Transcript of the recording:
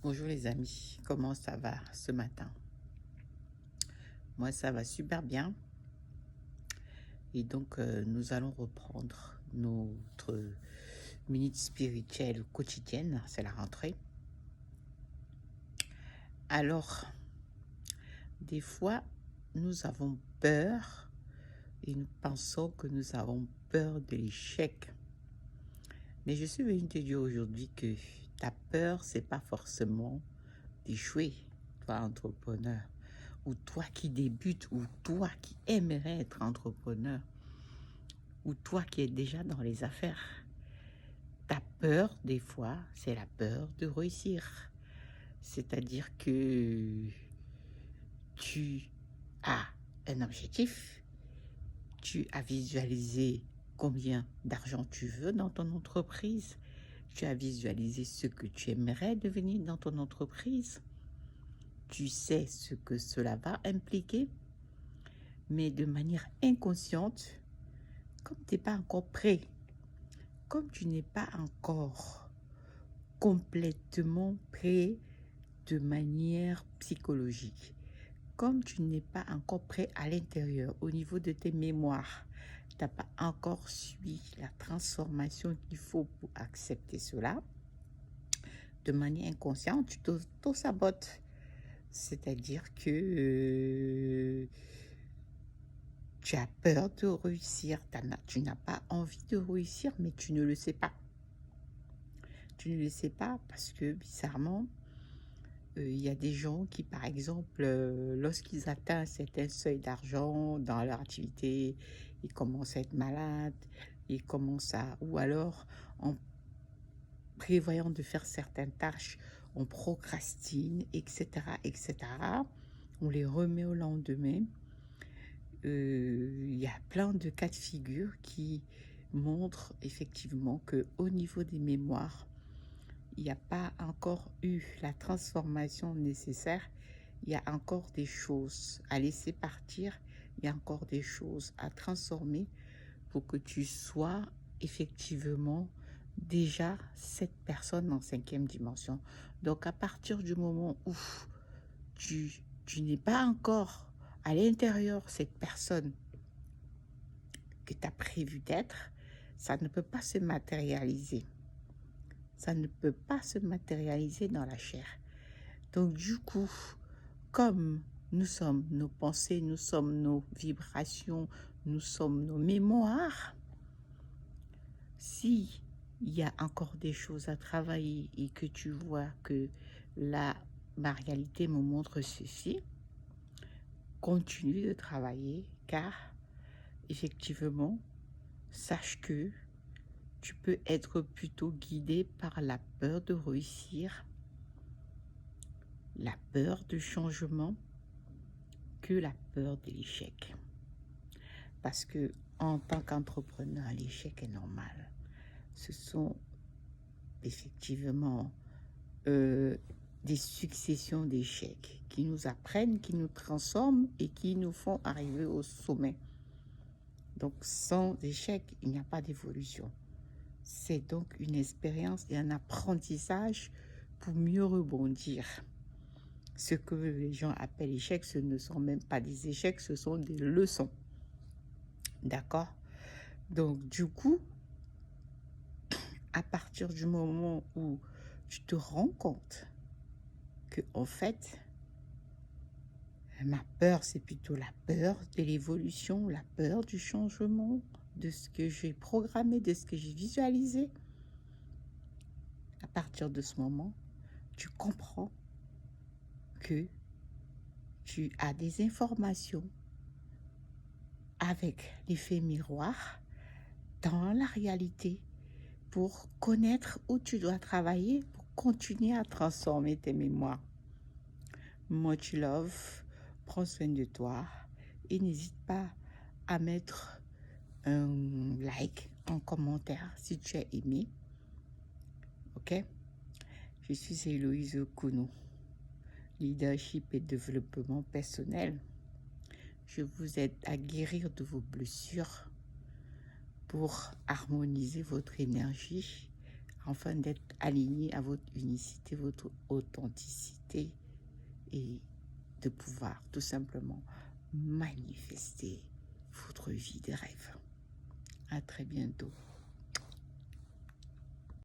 Bonjour les amis, comment ça va ce matin? Moi ça va super bien et donc nous allons reprendre notre minute spirituelle quotidienne, c'est la rentrée. Alors, des fois, nous avons peur et nous pensons que nous avons peur de l'échec. Mais je suis venue te dire aujourd'hui que ta peur, c'est pas forcément d'échouer, toi entrepreneur, ou toi qui débutes, ou toi qui aimerais être entrepreneur, ou toi qui es déjà dans les affaires. Ta peur, des fois, c'est la peur de réussir. C'est-à-dire que tu as un objectif, tu as visualisé combien d'argent tu veux dans ton entreprise, tu as visualisé ce que tu aimerais devenir dans ton entreprise, tu sais ce que cela va impliquer, mais de manière inconsciente, comme tu n'es pas encore prêt, comme tu n'es pas encore complètement prêt de manière psychologique, comme tu n'es pas encore prêt à l'intérieur, au niveau de tes mémoires, tu n'as pas encore suivi la transformation qu'il faut pour accepter cela, de manière inconsciente, tu t'auto-sabotes. C'est-à-dire que tu as peur de réussir, tu n'as pas envie de réussir, mais tu ne le sais pas. Tu ne le sais pas parce que bizarrement, il y a des gens qui, par exemple, lorsqu'ils atteignent un certain seuil d'argent dans leur activité, ils commencent à être malades, ils commencent à... Ou alors, en prévoyant de faire certaines tâches, on procrastine, etc., etc. On les remet au lendemain. Il y a plein de cas de figure qui montrent effectivement qu'au niveau des mémoires, il n'y a pas encore eu la transformation nécessaire. Il y a encore des choses à laisser partir. Il y a encore des choses à transformer pour que tu sois effectivement déjà cette personne en 5e dimension. Donc à partir du moment où tu n'es pas encore à l'intérieur cette personne que tu as prévu d'être, ça ne peut pas se matérialiser. Ça ne peut pas se matérialiser dans la chair. Donc du coup, comme nous sommes nos pensées, nous sommes nos vibrations, nous sommes nos mémoires, si il y a encore des choses à travailler et que tu vois que ma réalité me montre ceci, continue de travailler car effectivement, sache que tu peux être plutôt guidé par la peur de réussir, la peur du changement, que la peur de l'échec. Parce que en tant qu'entrepreneur, l'échec est normal. Ce sont effectivement des successions d'échecs qui nous apprennent, qui nous transforment et qui nous font arriver au sommet. Donc sans échec, il n'y a pas d'évolution. C'est donc une expérience et un apprentissage pour mieux rebondir. Ce que les gens appellent échecs, ce ne sont même pas des échecs, ce sont des leçons. D'accord? Donc du coup, à partir du moment où tu te rends compte que en fait, ma peur, c'est plutôt la peur de l'évolution, la peur du changement, de ce que j'ai programmé, de ce que j'ai visualisé. À partir de ce moment, tu comprends que tu as des informations avec l'effet miroir dans la réalité pour connaître où tu dois travailler pour continuer à transformer tes mémoires. Much love, prends soin de toi et n'hésite pas à mettre un like, un commentaire si tu as aimé. Ok? Je suis Héloïse Kounou, leadership et développement personnel. Je vous aide à guérir de vos blessures pour harmoniser votre énergie, afin d'être aligné à votre unicité, votre authenticité et de pouvoir tout simplement manifester votre vie de rêve. À très bientôt.